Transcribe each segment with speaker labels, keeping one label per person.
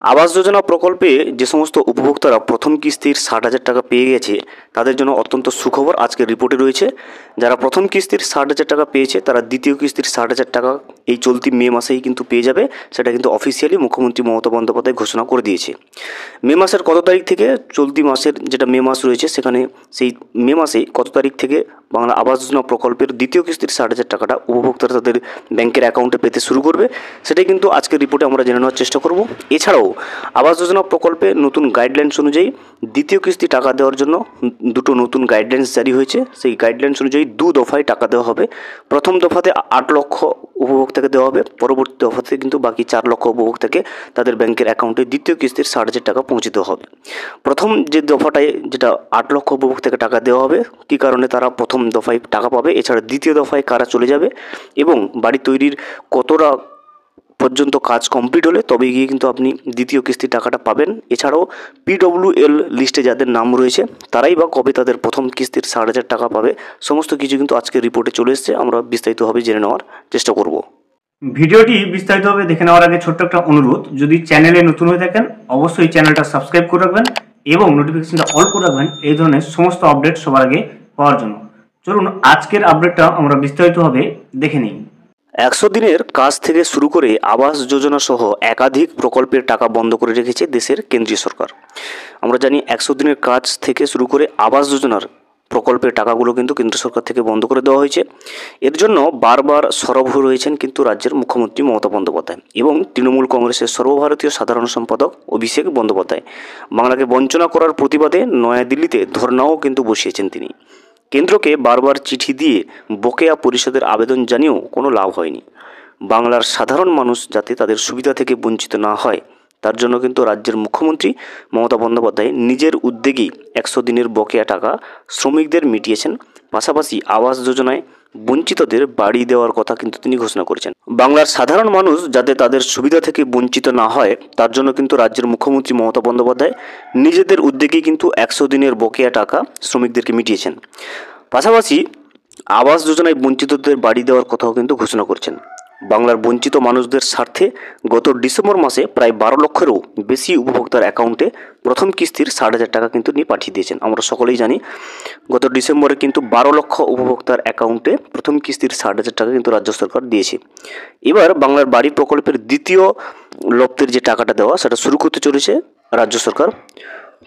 Speaker 1: আবাস যোজনা প্রকল্পে যে সমস্ত উপভোক্তারা প্রথম কিস্তির 60,000 টাকা পেয়ে গেছে তাদের জন্য অত্যন্ত সুখবর আজকের রিপোর্টে রয়েছে। যারা প্রথম কিস্তির 60,000 টাকা পেয়েছে তারা দ্বিতীয় কিস্তির 60,000 টাকা এই চলতি মে মাসেই কিন্তু পেয়ে যাবে। সেটা কিন্তু অফিসিয়ালি মুখ্যমন্ত্রী মমতা বন্দ্যোপাধ্যায় ঘোষণা করে দিয়েছে। মে মাসের কত তারিখ থেকে চলতি মাসের যেটা মে মাস রয়েছে সেখানে সেই মে মাসে কত তারিখ থেকে বাংলা আবাস যোজনা প্রকল্পের দ্বিতীয় কিস্তির 60,000 টাকাটা উপভোক্তারা তাদের ব্যাংকের অ্যাকাউন্টে পেতে শুরু করবে, সেটাই কিন্তু আজকের রিপোর্টে আমরা জেনে নেওয়ার চেষ্টা করব। এছাড়াও আবাস যোজনা প্রকল্পে নতুন গাইডলাইন্স অনুযায়ী দ্বিতীয় কিস্তি টাকা দেওয়ার জন্য দুটো নতুন গাইডলাইন্স জারি হয়েছে। সেই গাইডলাইন্স অনুযায়ী দু দফায় টাকা দেওয়া হবে। প্রথম দফাতে 8 লক্ষ উপভোক্তাকে দেওয়া হবে, পরবর্তী দফাতে কিন্তু বাকি 4 লক্ষ উপভোক্তাকে তাদের ব্যাংকের অ্যাকাউন্টে দ্বিতীয় কিস্তির 60,000 টাকা পৌঁছে দেওয়া হবে। প্রথম যে দফাটায় যেটা 8 লক্ষ উপভোক্তাকে টাকা দেওয়া হবে, কী কারণে তারা প্রথম দফায় টাকা পাবে, এছাড়া দ্বিতীয় দফায় কারা চলে যাবে এবং বাড়ি তৈরির কতটা পর্যন্ত কাজ কমপ্লিট হলে তবে গিয়ে কিন্তু আপনি দ্বিতীয় কিস্তির টাকাটা পাবেন। এছাড়াও PWL লিস্টে যাদের নাম রয়েছে তারাই বা কবে তাদের প্রথম কিস্তির 60,000 টাকা পাবে, সমস্ত কিছু কিন্তু আজকের রিপোর্টে চলে এসেছে। আমরা বিস্তারিতভাবে জেনে নেওয়ার চেষ্টা করব।
Speaker 2: ভিডিওটি বিস্তারিতভাবে দেখে নেওয়ার আগে ছোট্ট একটা অনুরোধ, যদি চ্যানেলে নতুন হয়ে থাকেন অবশ্যই চ্যানেলটা সাবস্ক্রাইব করে রাখবেন এবং নোটিফিকেশনটা অল করে রাখবেন এই ধরনের সমস্ত আপডেট সবার আগে পাওয়ার জন্য। চলুন আজকের আপডেটটা আমরা বিস্তারিতভাবে দেখে নিই।
Speaker 1: 100 দিনের কাজ থেকে শুরু করে আবাস যোজনা সহ একাধিক প্রকল্পের টাকা বন্ধ করে রেখেছে দেশের কেন্দ্রীয় সরকার। আমরা জানি 100 দিনের কাজ থেকে শুরু করে আবাস যোজনার প্রকল্পের টাকাগুলো কিন্তু কেন্দ্র সরকার থেকে বন্ধ করে দেওয়া হয়েছে। এর জন্য বারবার সরব হয়ে রয়েছেন কিন্তু রাজ্যের মুখ্যমন্ত্রী মমতা বন্দ্যোপাধ্যায় এবং তৃণমূল কংগ্রেসের সর্বভারতীয় সাধারণ সম্পাদক অভিষেক বন্দ্যোপাধ্যায়। বাংলাকে বঞ্চনা করার প্রতিবাদে নয়াদিল্লিতে ধর্নাও কিন্তু বসিয়েছেন তিনি। কেন্দ্রকে বারবার চিঠি দিয়ে বকেয়া পরিশোধের আবেদন জানিয়েও কোনো লাভ হয়নি। বাংলার সাধারণ মানুষ যাতে তাদের সুবিধা থেকে বঞ্চিত না হয় তার জন্য কিন্তু রাজ্যের মুখ্যমন্ত্রী মমতা বন্দ্যোপাধ্যায় নিজের উদ্যোগেই 100 দিনের বকেয়া টাকা শ্রমিকদের মিটিয়েছেন। পাশাপাশি আবাস যোজনায় বঞ্চিতদের বাড়ি দেওয়ার কথা কিন্তু তিনি ঘোষণা করেছেন। বাংলার সাধারণ মানুষ যাতে তাদের সুবিধা থেকে বঞ্চিত না হয় তার জন্য কিন্তু রাজ্যের মুখ্যমন্ত্রী মমতা বন্দ্যোপাধ্যায় নিজেদের উদ্যোগেই কিন্তু 100 দিনের বকেয়া টাকা শ্রমিকদেরকে মিটিয়েছেন। পাশাপাশি আবাস যোজনায় বঞ্চিতদের বাড়ি দেওয়ার কথাও কিন্তু ঘোষণা করেছেন। বাংলার বঞ্চিত মানুষদের স্বার্থে গত ডিসেম্বর মাসে প্রায় 12 লক্ষেরও বেশি উপভোক্তার অ্যাকাউন্টে প্রথম কিস্তির 60,000 টাকা কিন্তু নিয়ে পাঠিয়ে দিয়েছেন। আমরা সকলেই জানি গত ডিসেম্বরে কিন্তু 12 লক্ষ উপভোক্তার অ্যাকাউন্টে প্রথম কিস্তির 60,000 টাকা কিন্তু রাজ্য সরকার দিয়েছে। এবার বাংলার বাড়ি প্রকল্পের দ্বিতীয় লপ্তের যে টাকাটা দেওয়া সেটা শুরু করতে চলেছে রাজ্য সরকার।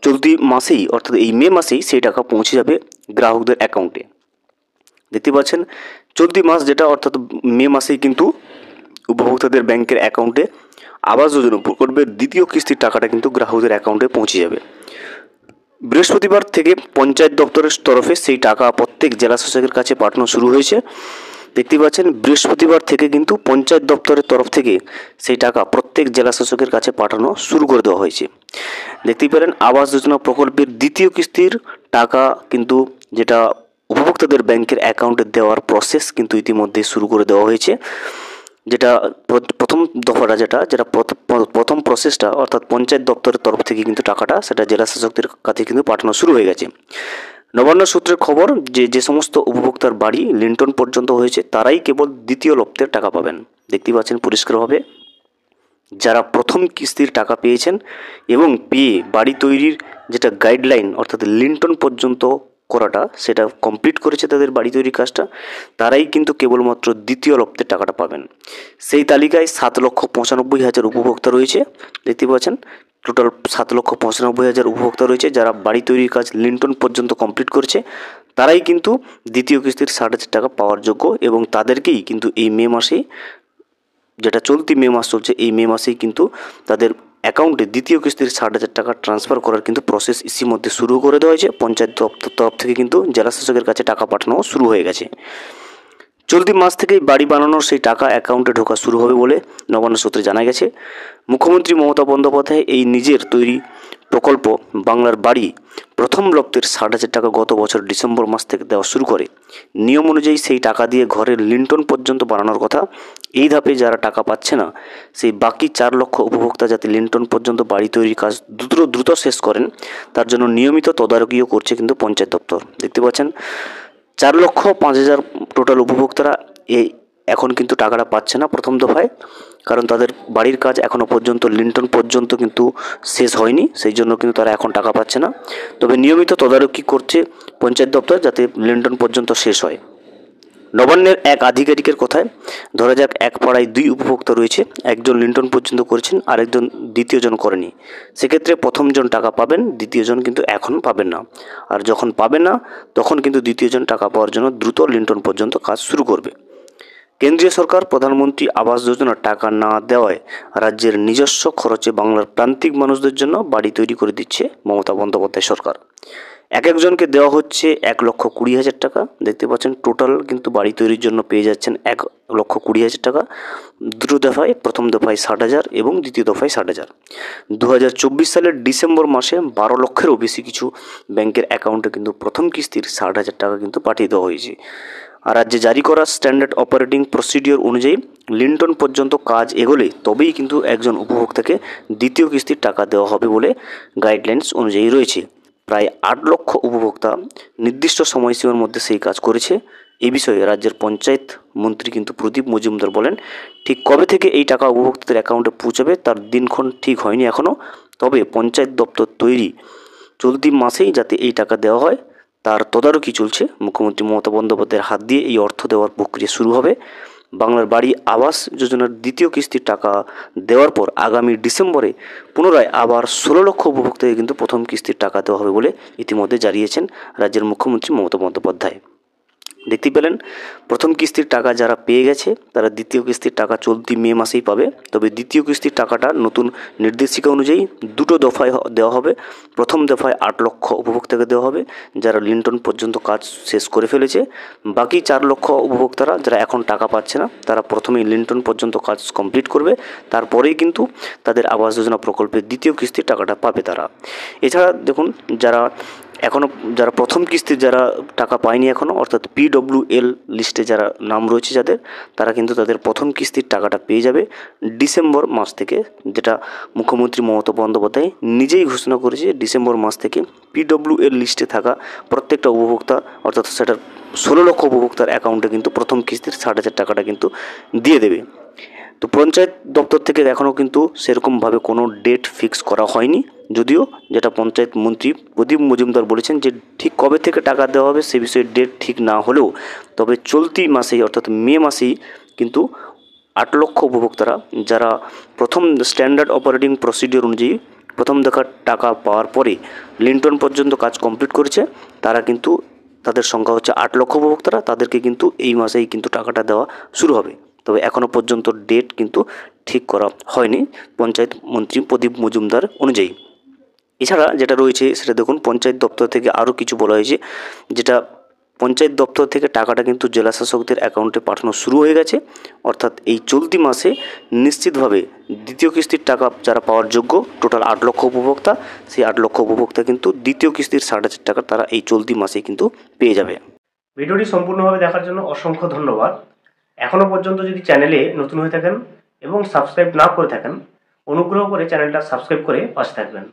Speaker 1: চলতি মাসেই অর্থাৎ এই মে মাসেই সেই টাকা পৌঁছে যাবে গ্রাহকদের অ্যাকাউন্টে। দেখতে পাচ্ছেন চলতি মাস যেটা অর্থাৎ মে মাসেই কিন্তু উপভোক্তাদের ব্যাংকের অ্যাকাউন্টে আবাস যোজনা প্রকল্পের দ্বিতীয় কিস্তির টাকাটা কিন্তু গ্রাহকদের অ্যাকাউন্টে পৌঁছে যাবে। বৃহস্পতিবার থেকে পঞ্চায়েত দপ্তরের তরফে সেই টাকা প্রত্যেক জেলা শাসকের কাছে পাঠানো শুরু হয়েছে। দেখতে পাচ্ছেন বৃহস্পতিবার থেকে কিন্তু পঞ্চায়েত দপ্তরের তরফ থেকে সেই টাকা প্রত্যেক জেলা শাসকের কাছে পাঠানো শুরু করে দেওয়া হয়েছে। দেখতেই পারেন আবাস যোজনা প্রকল্পের দ্বিতীয় কিস্তির টাকা কিন্তু যেটা উপভোক্তাদের ব্যাংকের অ্যাকাউন্টে দেওয়ার প্রসেস কিন্তু ইতিমধ্যে শুরু করে দেওয়া হয়েছে। যেটা প্রথম দফাটা যেটা প্রথম প্রসেসটা অর্থাৎ পঞ্চায়েত দপ্তরের তরফ থেকে কিন্তু টাকাটা সেটা জেলা শাসকদের কাছে কিন্তু পাঠানো শুরু হয়ে গেছে। নবান্ন সূত্রের খবর যে সমস্ত উপভোক্তার বাড়ি লিন্টন পর্যন্ত হয়েছে তারাই কেবল দ্বিতীয় লপ্তের টাকা পাবেন। দেখতে পাচ্ছেন পরিষ্কারভাবে যারা প্রথম কিস্তির টাকা পেয়েছেন এবং পেয়ে বাড়ি তৈরির যেটা গাইডলাইন অর্থাৎ লিন্টন পর্যন্ত করাটা সেটা কমপ্লিট করেছে তাদের বাড়ি তৈরির কাজটা, তারাই কিন্তু কেবলমাত্র দ্বিতীয় লপ্তের টাকাটা পাবেন। সেই তালিকায় 7,95,000 উপভোক্তা রয়েছে। দেখতে পাচ্ছেন টোটাল 7,95,000 উপভোক্তা রয়েছে যারা বাড়ি তৈরির কাজ লিন্টন পর্যন্ত কমপ্লিট করেছে। তারাই কিন্তু দ্বিতীয় কিস্তির 60,000 টাকা পাওয়ার যোগ্য এবং তাদেরকেই কিন্তু এই মে মাসেই যেটা চলতি মে মাস চলছে এই মে মাসেই কিন্তু তাদের অ্যাকাউন্টে দ্বিতীয় কিস্তির 60,000 টাকা ট্রান্সফার করার কিন্তু প্রসেস ইতিমধ্যে শুরু করে দেওয়া হয়েছে। পঞ্চায়েত দপ্তর তরফ থেকে কিন্তু জেলা শাসকের কাছে টাকা পাঠানো শুরু হয়ে গেছে। চলতি মাস থেকেই বাড়ি বানানোর সেই টাকা অ্যাকাউন্টে ঢোকা শুরু হবে বলে নবান্ন সূত্রে জানা গেছে। মুখ্যমন্ত্রী মমতা বন্দ্যোপাধ্যায় এই নিজের তৈরি প্রকল্প বাংলার বাড়ি প্রথম লপ্তের 60,000 টাকা গত বছর ডিসেম্বর মাস থেকে দেওয়া শুরু করে। নিয়ম অনুযায়ী সেই টাকা দিয়ে ঘরের লিন্টন পর্যন্ত বানানোর কথা। এই ধাপে যারা টাকা পাচ্ছে না সেই বাকি 4 লক্ষ উপভোক্তা যাতে লিন্টন পর্যন্ত বাড়ি তৈরির কাজ দ্রুত শেষ করেন তার জন্য নিয়মিত তদারকিও করছে কিন্তু পঞ্চায়েত দপ্তর। দেখতে পাচ্ছেন 4,05,000 টোটাল উপভোক্তারা এখন কিন্তু টাকাটা পাচ্ছে না প্রথম দফায়, কারণ তাদের বাড়ির কাজ এখনও পর্যন্ত লিন্টন পর্যন্ত কিন্তু শেষ হয়নি, সেই জন্য কিন্তু তারা এখন টাকা পাচ্ছে না। তবে নিয়মিত তদারকি করছে পঞ্চায়েত দপ্তর যাতে লিন্টন পর্যন্ত শেষ হয়। নবান্নের এক আধিকারিকের কথায় ধরা যাক এক পাড়ায় 2 উপভোক্তা রয়েছে, একজন লিন্টন পর্যন্ত করেছেন, আরেকজন দ্বিতীয়জন করেনি। সেক্ষেত্রে প্রথমজন টাকা পাবেন, দ্বিতীয়জন কিন্তু এখন পাবেন না। আর যখন পাবেন না তখন কিন্তু দ্বিতীয়জন টাকা পাওয়ার জন্য দ্রুত লিন্টন পর্যন্ত কাজ শুরু করবে। কেন্দ্রীয় সরকার প্রধানমন্ত্রী আবাস যোজনার টাকা না দেওয়ায় রাজ্যের নিজস্ব খরচে বাংলার প্রান্তিক মানুষদের জন্য বাড়ি তৈরি করে দিচ্ছে মমতা বন্দ্যোপাধ্যায় সরকার। এক একজনকে দেওয়া হচ্ছে 1,20,000 টাকা। দেখতে পাচ্ছেন টোটাল কিন্তু বাড়ি তৈরির জন্য পেয়ে যাচ্ছেন 1,20,000 টাকা। দুটো দফায়, প্রথম দফায় 60,000 এবং দ্বিতীয় দফায় 60,000। 2024 সালের ডিসেম্বর মাসে 12 লক্ষেরও বেশি কিছু ব্যাংকের অ্যাকাউন্টে কিন্তু প্রথম কিস্তির 60,000 টাকা কিন্তু পাঠিয়ে দেওয়া হয়েছে। আর রাজ্যে জারি করা স্ট্যান্ডার্ড অপারেটিং প্রসিডিওর অনুযায়ী লিন্টন পর্যন্ত কাজ এগোলে তবেই কিন্তু একজন উপভোক্তাকে দ্বিতীয় কিস্তির টাকা দেওয়া হবে বলে গাইডলাইন্স অনুযায়ী রয়েছে। প্রায় 8 লক্ষ উপভোক্তা নির্দিষ্ট সময়সীমার মধ্যে সেই কাজ করেছে। এই বিষয়ে রাজ্যের পঞ্চায়েত মন্ত্রী কিন্তু প্রদীপ মজুমদার বলেন, ঠিক কবে থেকে এই টাকা উপভোক্তাদের অ্যাকাউন্টে পৌঁছাবে তার দিনক্ষণ ঠিক হয়নি এখনও, তবে পঞ্চায়েত দপ্তর তৈরি চলতি মাসেই যাতে এই টাকা দেওয়া হয় তার তদারকি চলছে। মুখ্যমন্ত্রী মমতা বন্দ্যোপাধ্যায়ের হাত দিয়ে এই অর্থ দেওয়ার প্রক্রিয়া শুরু হবে। বাংলার বাড়ি আবাস যোজনার দ্বিতীয় কিস্তির টাকা দেওয়ার পর আগামী ডিসেম্বরে পুনরায় আবার 16 লক্ষ উপভোক্তাকে কিন্তু প্রথম কিস্তির টাকা দেওয়া হবে বলে ইতিমধ্যে জানিয়েছেন রাজ্যের মুখ্যমন্ত্রী মমতা বন্দ্যোপাধ্যায়। দেখতে পেলেন প্রথম কিস্তির টাকা যারা পেয়ে গেছে তারা দ্বিতীয় কিস্তির টাকা চলতি মে মাসেই পাবে। তবে দ্বিতীয় কিস্তির টাকাটা নতুন নির্দেশিকা অনুযায়ী 2টো দফায় দেওয়া হবে। প্রথম দফায় 8 লক্ষ উপভোক্তাকে দেওয়া হবে যারা লিন্টন পর্যন্ত কাজ শেষ করে ফেলেছে। বাকি 4 লক্ষ উপভোক্তারা যারা এখন টাকা পাচ্ছে না তারা প্রথমেই লিন্টন পর্যন্ত কাজ কমপ্লিট করবে, তারপরেই কিন্তু তাদের আবাস যোজনা প্রকল্পের দ্বিতীয় কিস্তির টাকাটা পাবে তারা। এছাড়া দেখুন যারা প্রথম কিস্তির যারা টাকা পায়নি এখনও, অর্থাৎ PWL লিস্টে যারা নাম রয়েছে যাদের, তারা কিন্তু তাদের প্রথম কিস্তির টাকাটা পেয়ে যাবে ডিসেম্বর মাস থেকে, যেটা মুখ্যমন্ত্রী মমতা বন্দ্যোপাধ্যায় নিজেই ঘোষণা করেছে। ডিসেম্বর মাস থেকে PWL লিস্টে থাকা প্রত্যেকটা উপভোক্তা, অর্থাৎ সেটার 16 লক্ষ উপভোক্তার অ্যাকাউন্টে কিন্তু প্রথম কিস্তির 60,000 টাকাটা কিন্তু দিয়ে দেবে। তো পঞ্চায়েত দপ্তর থেকে এখনও কিন্তু সেরকমভাবে কোনো ডেট ফিক্স করা হয়নি, যদিও যেটা পঞ্চায়েত মন্ত্রী প্রদীপ মজুমদার বলেছেন যে ঠিক কবে থেকে টাকা দেওয়া হবে সে বিষয়ে ডেট ঠিক না হলেও তবে চলতি মাসেই অর্থাৎ মে মাসেই কিন্তু 8 লক্ষ উপভোক্তারা যারা প্রথম স্ট্যান্ডার্ড অপারেটিং প্রসিডিওর অনুযায়ী প্রথম দেখার টাকা পাওয়ার পরে লিন্টন পর্যন্ত কাজ কমপ্লিট করেছে, তারা কিন্তু তাদের সংখ্যা হচ্ছে 8 লক্ষ উপভোক্তারা, তাদেরকে কিন্তু এই মাসেই কিন্তু টাকাটা দেওয়া শুরু হবে। তবে এখনও পর্যন্ত ডেট কিন্তু ঠিক করা হয়নি পঞ্চায়েত মন্ত্রী প্রদীপ মজুমদার অনুযায়ী। এছাড়া যেটা রয়েছে সেটা দেখুন, পঞ্চায়েত দপ্তর থেকে আরও কিছু বলা হয়েছে, যেটা পঞ্চায়েত দপ্তর থেকে টাকাটা কিন্তু জেলা শাসকদের অ্যাকাউন্টে পাঠানো শুরু হয়ে গেছে। অর্থাৎ এই চলতি মাসে নিশ্চিতভাবে দ্বিতীয় কিস্তির টাকা যারা পাওয়ার যোগ্য, টোটাল 8 লক্ষ উপভোক্তা, সেই 8 লক্ষ উপভোক্তা কিন্তু দ্বিতীয় কিস্তির 60,000 টাকা তারা এই চলতি মাসে কিন্তু পেয়ে যাবে।
Speaker 2: ভিডিওটি সম্পূর্ণভাবে দেখার জন্য অসংখ্য ধন্যবাদ। এখনও পর্যন্ত যদি চ্যানেলে নতুন হয়ে থাকেন এবং সাবস্ক্রাইব না করে থাকেন, অনুগ্রহ করে চ্যানেলটা সাবস্ক্রাইব করে পাশে থাকবেন।